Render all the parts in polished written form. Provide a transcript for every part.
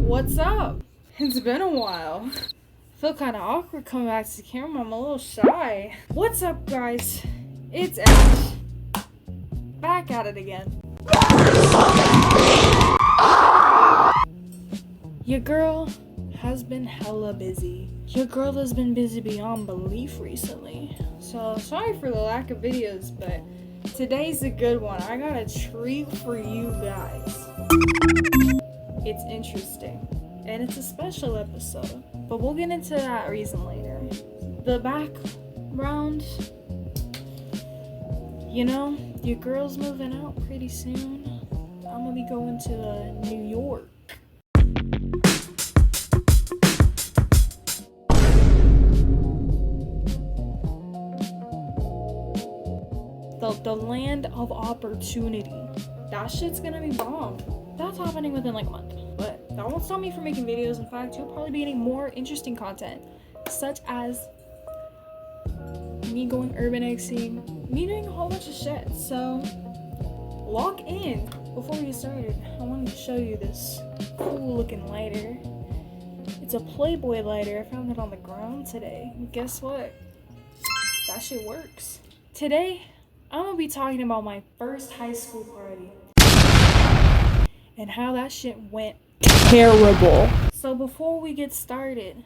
What's up? It's been a while. I feel kind of awkward coming back to the camera. I'm a little shy. What's up, guys? It's Ash. Back at it again. Your girl has been hella busy. Your girl has been busy beyond belief recently. So sorry for the lack of videos, but today's a good one. I got a treat for you guys. It's interesting, and it's a special episode, but we'll get into that reason later. The background, you know, your girl's moving out pretty soon. I'm gonna be going to New York. The land of opportunity. That shit's gonna be bomb. That's happening within like a month, but that won't stop me from making videos. In fact, you'll probably be getting more interesting content, such as me going urbanexing, me doing a whole bunch of shit. So lock in. Before we get started, I wanted to show you this cool looking lighter. It's a Playboy lighter. I found it on the ground today. And guess what? That shit works. Today, I'm gonna be talking about my first high school party and how that shit went terrible. So before we get started,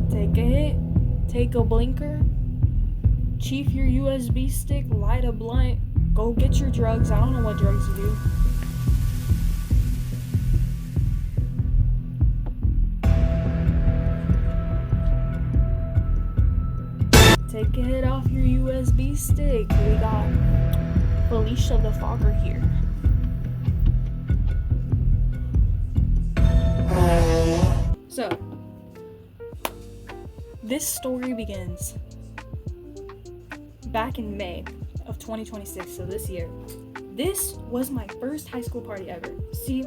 take a hit, take a blinker, chief your USB stick, light a blunt, go get your drugs. I don't know what drugs you do. Take a hit off your USB stick. We got Felicia the Fogger here. So, this story begins back in May of 2026, so this year. This was my first high school party ever. See,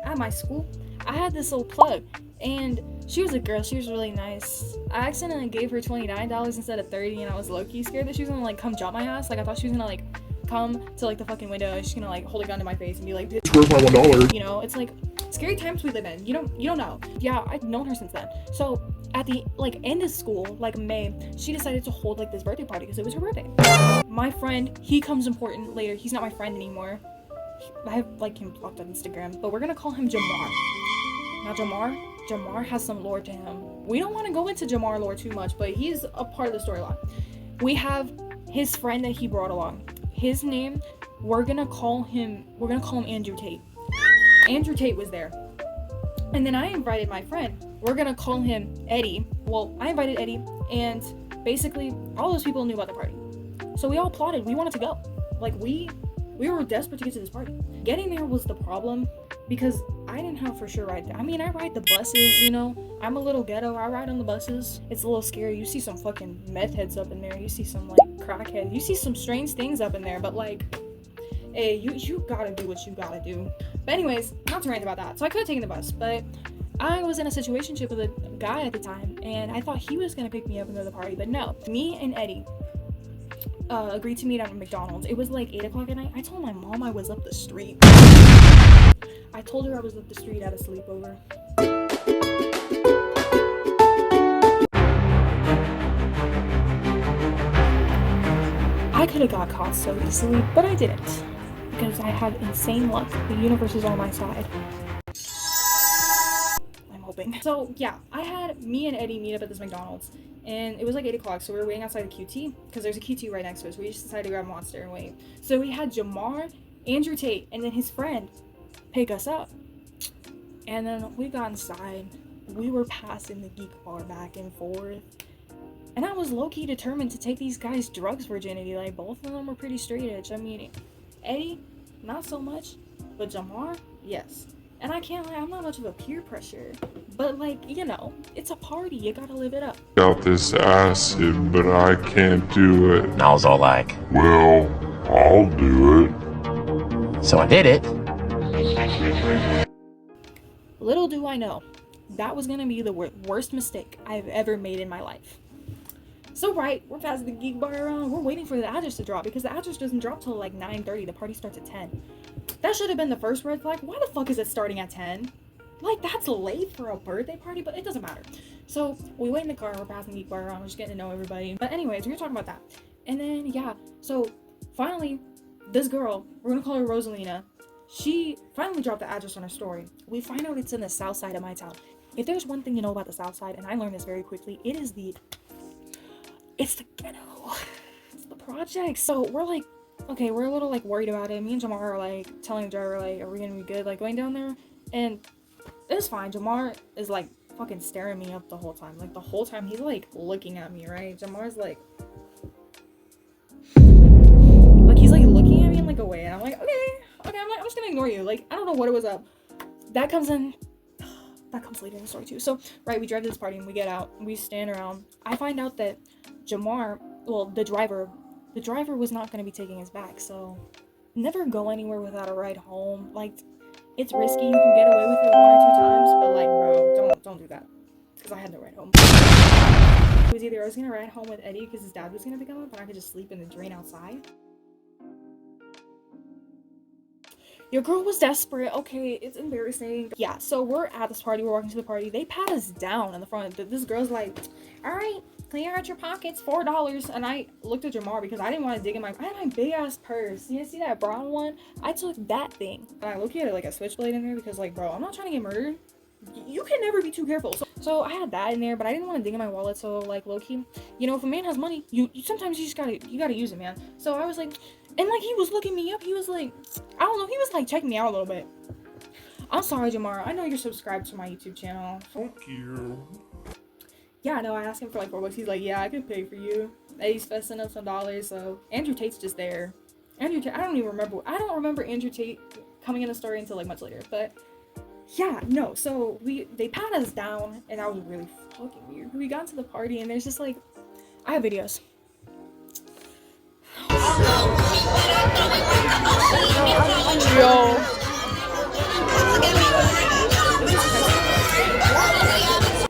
at my school, I had this little plug, and she was a girl. She was really nice. I accidentally gave her $29 instead of $30, and I was low-key scared that she was gonna like come jump my ass. Like I thought she was gonna like come to like the fucking window and she's gonna like hold a gun to my face and be like, "Where's my $1?" You know, it's like scary times we live in. You don't know. Yeah, I've known her since then. So at the like end of school, like May, she decided to hold like this birthday party because it was her birthday. My friend, he comes important later. He's not my friend anymore. I have like him blocked on Instagram, but we're gonna call him Jamar. Now Jamar has some lore to him. We don't want to go into Jamar lore too much, but he's a part of the storyline. We have his friend that he brought along. His name, we're gonna call him Andrew Tate. Andrew Tate was there. And then I invited my friend. We're gonna call him Eddie. Well, I invited Eddie, and basically all those people knew about the party. So we all plotted. We wanted to go. Like we were desperate to get to this party. Getting there was the problem because I didn't have for sure ride there. I mean, I ride the buses, you know. I'm a little ghetto. I ride on the buses. It's a little scary. You see some fucking meth heads up in there. You see some like crackheads. You see some strange things up in there. But like, hey, you gotta do what you gotta do. But anyways, not to rant about that. So I could have taken the bus, but I was in a situationship with a guy at the time, and I thought he was gonna pick me up and go to the party, but no. Me and Eddie agreed to meet at McDonald's. It was like 8 o'clock at night. I told my mom I was up the street. I told her I was up the street at a sleepover. I could have got caught so easily, but I didn't. Because I have insane luck. The universe is on my side. I'm hoping. So yeah, I had me and Eddie meet up at this McDonald's. And it was like 8 o'clock, so we were waiting outside the QT. Because there's a QT right next to us. We just decided to grab a Monster and wait. So we had Jamar, Andrew Tate, and then his friend pick us up. And then we got inside. We were passing the geek bar back and forth. And I was low-key determined to take these guys' drugs virginity. Like, both of them were pretty straight edge. I mean, Eddie, not so much. But Jamar, yes. And I can't lie, I'm not much of a peer pressure. But like, you know, it's a party. You gotta live it up. Got this acid, but I can't do it. And I was all like, well, I'll do it. So I did it. Little do I know, that was gonna be the worst mistake I've ever made in my life. So right, we're passing the geek bar around. We're waiting for the address to drop because the address doesn't drop till like 9:30. The party starts at 10. That should have been the first red flag. Why the fuck is it starting at 10? Like, that's late for a birthday party, but it doesn't matter. So we wait in the car. We're passing the geek bar around. We're just getting to know everybody. But anyways, we were talking about that. And then yeah, so finally, this girl, we're gonna call her Rosalina. She finally dropped the address on her story. We find out it's in the south side of my town. If there's one thing you know about the south side, and I learned this very quickly, it's the ghetto. It's the project. So we're like, okay, we're a little like worried about it. Me and Jamar are like telling the driver like, are we gonna be good like going down there? And it's fine. Jamar is like fucking staring me up the whole time. Like the whole time he's like looking at me, right? Jamar's like he's like looking at me in like a way, and I'm like, okay, I'm just gonna ignore you. Like I don't know what it was up. That comes later in the story too. So right, we drive to this party and we get out. We stand around. I find out that Jamar, well, the driver was not going to be taking us back. So never go anywhere without a ride home. Like it's risky. You can get away with it 1 or 2 times, but like, bro, don't do that. Because I had to ride home. It was either I was gonna ride home with Eddie because his dad was gonna pick him up, and I could just sleep in the drain outside. Your girl was desperate. Okay, it's embarrassing. Yeah, so we're at this party. We're walking to the party. They pat us down in the front. This girl's like, all right, clear out your pockets, $4. And I looked at Jamar because I didn't want to dig in I had my big ass purse. You see that brown one? I took that thing. And I looked at it like a switchblade in there because like, bro, I'm not trying to get murdered. You can never be too careful. So I had that in there, but I didn't want to dig in my wallet. So like low-key, you know, if a man has money, you sometimes you just gotta use it, man. So I was like, and like he was looking me up. He was like, I don't know, he was like checking me out a little bit. I'm sorry, Jamar. I know you're subscribed to my YouTube channel. Fuck you. Yeah, no, I asked him for like $4. He's like, yeah, I could pay for you. And he's festing up some dollars. So Andrew Tate's just there. I don't remember Andrew Tate coming in the story until like much later, but. Yeah, no, so they pat us down, and that was really fucking weird. We got to the party, and there's just like, I have videos. Yo.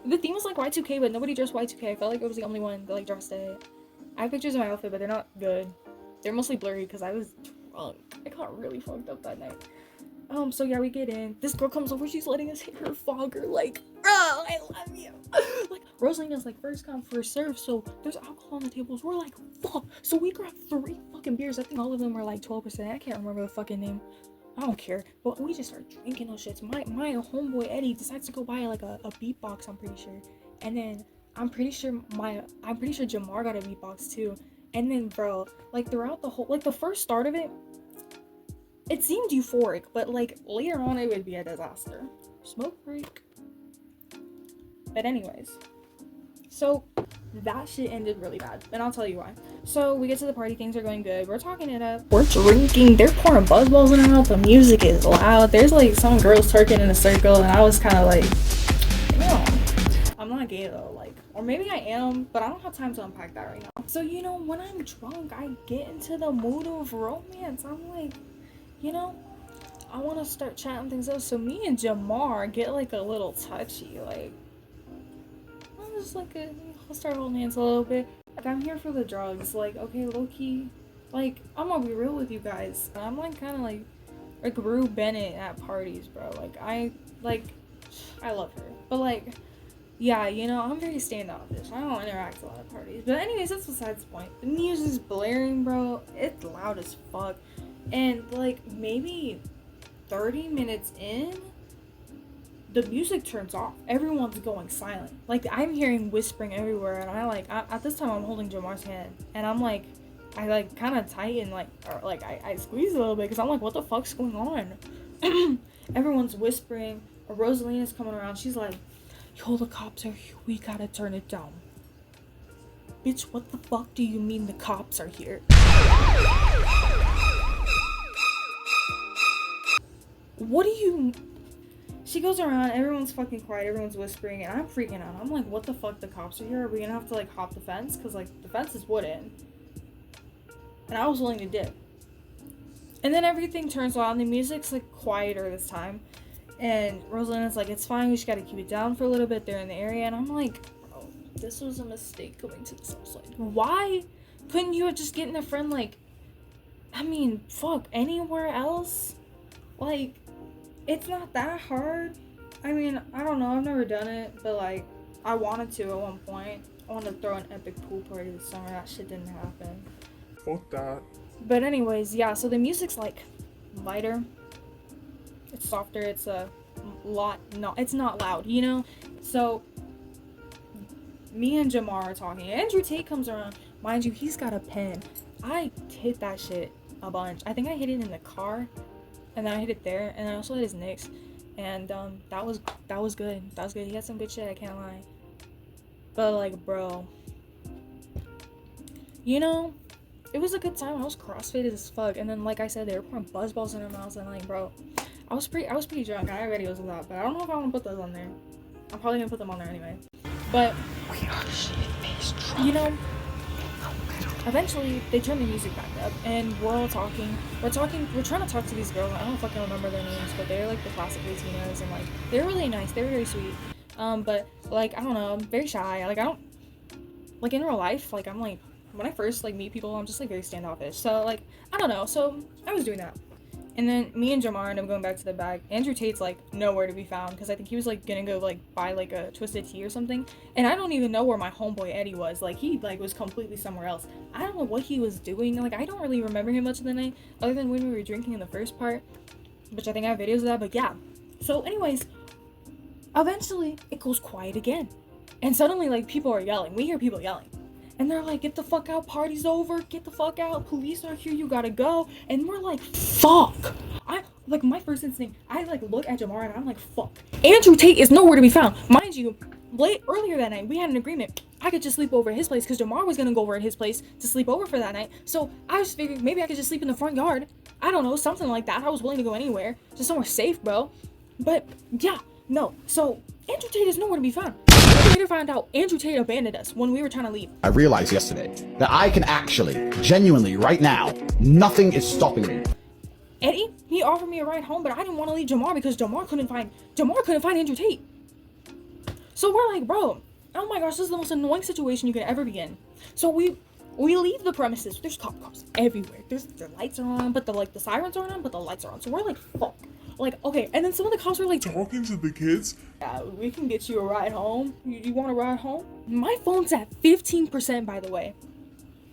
The theme was like Y2K, but nobody dressed Y2K. I felt like it was the only one that like dressed it. I have pictures of my outfit, but they're not good. They're mostly blurry because I was drunk. I got really fucked up that night. So yeah, we get in. This girl comes over, she's letting us hit her fogger, like, oh, I love you. Like, Rosalina's like first come, first serve, so there's alcohol on the tables. We're like, fuck. So we grabbed 3 fucking beers. I think all of them were like 12%. I can't remember the fucking name. I don't care. But we just start drinking those shits. My homeboy Eddie decides to go buy like a beatbox, I'm pretty sure. And then I'm pretty sure Jamar got a beatbox too. And then bro, like throughout the whole, like the first start of it, it seemed euphoric, but like later on it would be a disaster. Smoke break. But anyways, so that shit ended really bad, and I'll tell you why. So we get to the party, things are going good, we're talking it up, we're drinking, they're pouring buzzballs in our mouth, the music is loud, there's like some girls twerking in a circle, and I was kind of like, damn, I'm not gay though, like, or maybe I am, but I don't have time to unpack that right now. So you know, when I'm drunk, I get into the mood of romance. I'm like, you know, I want to start chatting things up. So me and Jamar get like a little touchy. Like, I'm just like, I'll start holding hands a little bit. Like, I'm here for the drugs. Like, okay, low key. Like, I'm gonna be real with you guys. I'm like kind of like Rue Bennett at parties, bro. Like, I love her. But like, yeah, you know, I'm very standoffish. I don't interact a lot at parties. But anyways, that's besides the point. The music's blaring, bro. It's loud as fuck. And like maybe 30 minutes in, the music turns off. Everyone's going silent. Like I'm hearing whispering everywhere, and at this time I'm holding Jamar's hand, and I'm like, I like kind of tighten I squeeze a little bit because I'm like, what the fuck's going on? Everyone's whispering. Rosalina's coming around. She's like, yo, the cops are here. We gotta turn it down. Bitch, what the fuck do you mean the cops are here? What do you... She goes around, everyone's fucking quiet, everyone's whispering, and I'm freaking out. I'm like, what the fuck, the cops are here? Are we gonna have to like hop the fence? Because like the fence is wooden. And I was willing to dip. And then everything turns on. The music's like quieter this time. And Rosalina's like, it's fine, we just gotta keep it down for a little bit. They're in the area. And I'm like, bro, this was a mistake coming to this house. Like, why couldn't you have just gotten a friend, like, I mean, fuck, anywhere else? Like, it's not that hard. I mean, I don't know, I've never done it, but like, I wanted to at one point. I wanted to throw an epic pool party this summer. That shit didn't happen. Fuck that. But anyways, yeah, so the music's like lighter. It's softer, it's a lot, no, it's not loud, you know? So, me and Jamar are talking. Andrew Tate comes around. Mind you, he's got a pen. I hit that shit a bunch. I think I hit it in the car, and then I hit it there, and I also hit his nicks. And that was good. That was good. He had some good shit, I can't lie. But like, bro, you know, it was a good time. I was crossfaded as fuck. And then, like I said, they were pouring buzz balls in their mouths, and like, bro, I was pretty drunk. I already was a lot, but I don't know if I want to put those on there. I'm probably gonna put them on there anyway. But We are shit-faced drunk. you know, eventually they turn the music back up, and we're all talking. We're trying to talk to these girls. I don't fucking remember their names, but they're like the classic Latinas, and like they're really nice. They're very sweet. But like, I don't know, I'm very shy. Like, I don't, like, in real life, like, I'm like, when I first like meet people, I'm just like very standoffish. So like, I don't know. So I was doing that. And then me and Jamar end up going back to the bag. Andrew Tate's like nowhere to be found, because I think he was like gonna go like buy like a twisted tea or something. And I don't even know where my homeboy Eddie was. Like, he like was completely somewhere else. I don't know what he was doing. Like, I don't really remember him much of the night, other than when we were drinking in the first part, which I think I have videos of that. But yeah. So anyways, eventually it goes quiet again, and suddenly like people are yelling. We hear people yelling. And they're like, get the fuck out, party's over, get the fuck out, police are here, you gotta go. And we're like, fuck. I, like, my first instinct, I like look at Jamar and I'm like, fuck. Andrew Tate is nowhere to be found. Mind you, earlier that night, we had an agreement. I could just sleep over at his place, because Jamar was gonna go over at his place to sleep over for that night. So I just figured maybe I could just sleep in the front yard. I don't know, something like that. I was willing to go anywhere, just somewhere safe, bro. But yeah, no. So Andrew Tate is nowhere to be found. We later found out Andrew Tate abandoned us when we were trying to leave. I realized yesterday that I can actually, genuinely, right now, nothing is stopping me. Eddie, he offered me a ride home, but I didn't want to leave Jamar because Jamar couldn't find Andrew Tate. So we're like, bro, oh my gosh, this is the most annoying situation you could ever be in. So we leave the premises. There's cops everywhere. The lights are on, but the sirens aren't on, but the lights are on. So we're like, fuck. Like, okay, and then some of the cops were like, Talking to the kids? yeah, we can get you a ride home. You want a ride home? My phone's at 15%, by the way.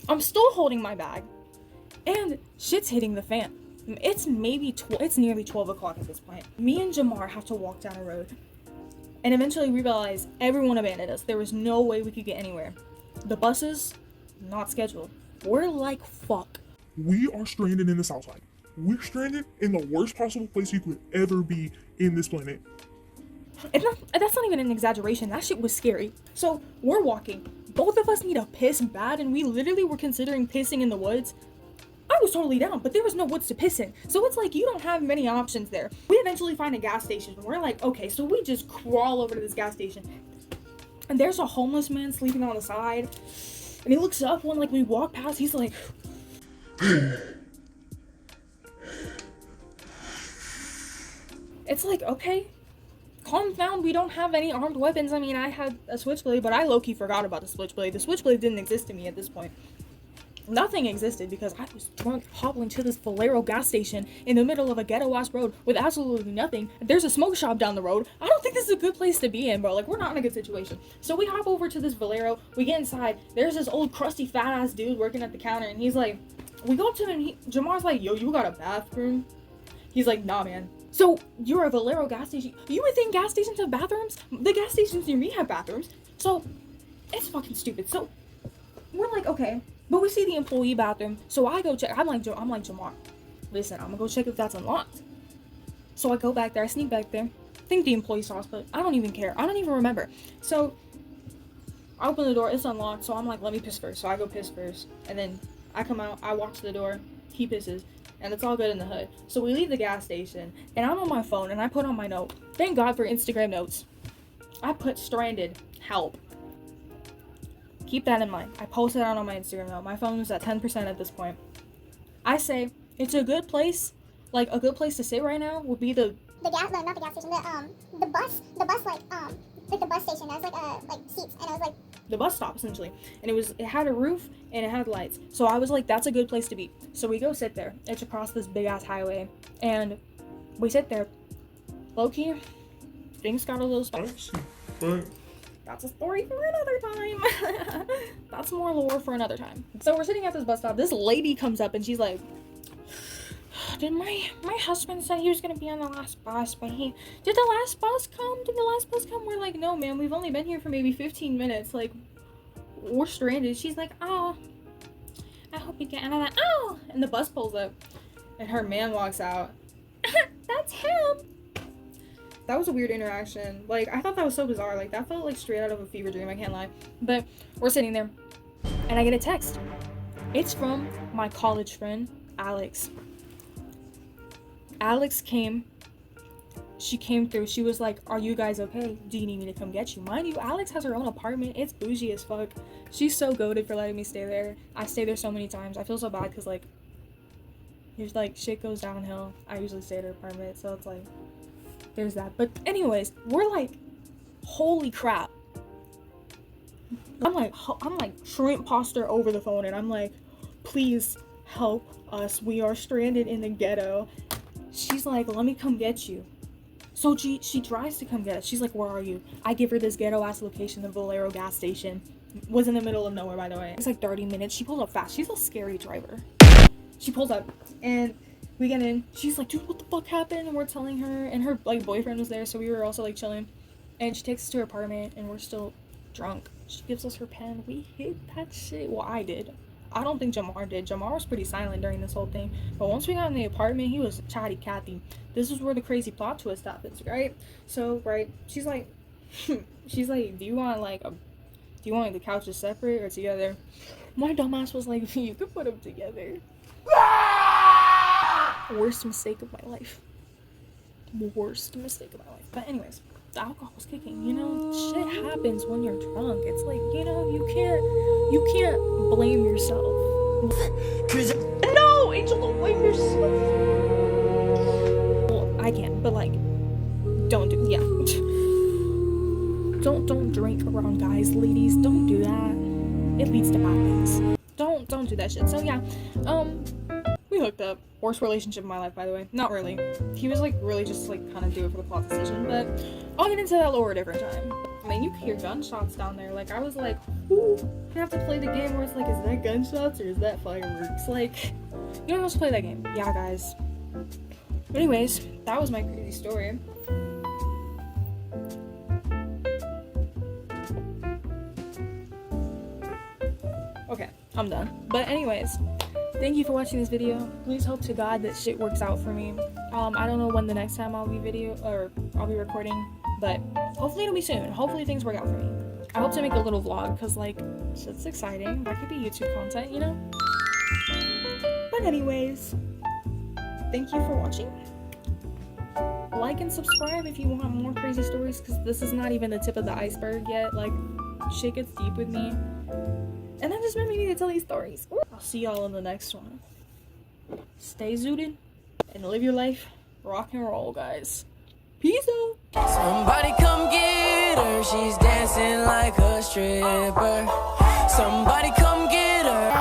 I'm still holding my bag, and shit's hitting the fan. It's nearly 12 o'clock at this point. Me and Jamar have to walk down a road, and eventually we realize everyone abandoned us. There was no way we could get anywhere. The buses, not scheduled. We're like, fuck. We are stranded in the South Side. We're stranded in the worst possible place you could ever be in this planet. And that's not even an exaggeration. That shit was scary. So we're walking. Both of us need a piss bad, and we literally were considering pissing in the woods. I was totally down, but there was no woods to piss in. So it's like, you don't have many options there. We eventually find a gas station. We're like, okay, so we just crawl over to this gas station. And there's a homeless man sleeping on the side. And he looks up when like we walk past, he's like... It's like, okay, calm down, we don't have any armed weapons. I mean, I had a switchblade, but I low-key forgot about the switchblade. The switchblade didn't exist to me at this point. Nothing existed because I was drunk, hobbling to this Valero gas station in the middle of a ghetto-ass road with absolutely nothing. There's a smoke shop down the road. I don't think this is a good place to be in, bro. Like, we're not in a good situation. So we hop over to this Valero, we get inside, there's this old crusty fat-ass dude working at the counter, and he's like, we go up to him, and Jamar's like, yo, you got a bathroom? He's like, nah, man. So, you're a Valero gas station. You would think gas stations have bathrooms? The gas stations near me have bathrooms. So, it's fucking stupid. So, we're like, okay. But we see the employee bathroom. So, I go check. I'm like, Jamar, listen, I'm gonna go check if that's unlocked. So, I go back there. I sneak back there. I think the employee saw us, but I don't even care. I don't even remember. So, I open the door. It's unlocked. So, I'm like, let me piss first. So, I go piss first. And then I come out. I walk to the door. He pisses. And it's all good in the hood. So we leave the gas station, and I'm on my phone, and I put on my note. Thank God for Instagram notes. I put stranded, help. Keep that in mind. I posted it on my Instagram note. My phone was at 10% at this point. I say, It's a good place. Like, a good place to sit right now would be the gas, no, not the gas station, the bus, like the bus station. There's like seats, and it was like the bus stop essentially, and it had a roof and it had lights. So I was like, that's a good place to be. So we go sit there. It's across this big ass highway, and we sit there. Low-key, things got a little spicy, but that's a story for another time. That's more lore for another time. So we're sitting at this bus stop. This lady comes up and she's like, did my husband said he was gonna be on the last bus, but did the last bus come? We're like, no, man, we've only been here for maybe 15 minutes. Like, we're stranded. She's like, oh, I hope you get. And I'm like, oh, and the bus pulls up, and her man walks out. That's him. That was a weird interaction. Like, I thought that was so bizarre. Like, that felt like straight out of a fever dream. I can't lie. But we're sitting there, and I get a text. It's from my college friend, Alex. Alex came. She came through. She was like, are you guys okay? Do you need me to come get you? Mind you, Alex has her own apartment. It's bougie as fuck. She's so goated for letting me stay there. I stay there so many times. I feel so bad because, like, there's, like, shit goes downhill. I usually stay at her apartment, so it's like, there's that. But anyways, we're like, holy crap. I'm like shrimp pasta over the phone, and I'm like, please help us. We are stranded in the ghetto. She's like, let me come get you. So she tries to come get us. She's like, where are you? I give her this ghetto ass location, the Valero gas station. Was in the middle of nowhere, by the way. It's like 30 minutes. She pulls up fast. She's a scary driver. She pulls up, and we get in. She's like, dude, what the fuck happened? And we're telling her, and her, like, boyfriend was there, so we were also, like, chilling. And she takes us to her apartment, and we're still drunk. She gives us her pen. We hid that shit. Well, I did. I don't think Jamar did. Jamar was pretty silent during this whole thing. But once we got in the apartment, he was chatty Cathy. This is where the crazy plot twist happens, right? So, right, she's like, do you want the couches separate or together? My dumbass was like, you could put them together. Worst mistake of my life. Worst mistake of my life. But anyways, the alcohol was kicking. You know, shit happens when you're drunk. It's like, you know, you can't blame yourself. No, Angel, don't blame yourself. Well, I can, but like, don't drink around guys, ladies. Don't do that. It leads to bad things. Don't do that shit. So yeah, we hooked up. Worst relationship of my life, by the way. Not really. He was like really just like kind of do it for the plot decision, but I'll get into that lore a different time. I mean, you can hear gunshots down there. Like, I was like, ooh, you have to play the game where it's like, is that gunshots or is that fireworks? Like, you don't have to play that game. Yeah, guys. Anyways, that was my crazy story. Okay, I'm done. But anyways, thank you for watching this video. Please hope to God that shit works out for me. I don't know when the next time I'll be recording, but hopefully it'll be soon. Hopefully things work out for me. I hope to make a little vlog, because like, shit's exciting. That could be YouTube content, you know? But anyways, thank you for watching. Like and subscribe if you want more crazy stories, because this is not even the tip of the iceberg yet. Like, shit gets deep with me. And that just made me need to tell these stories. I'll see y'all in the next one. Stay zooted and live your life. Rock and roll, guys. Peace out. Somebody come get her. She's dancing like a stripper. Somebody come get her.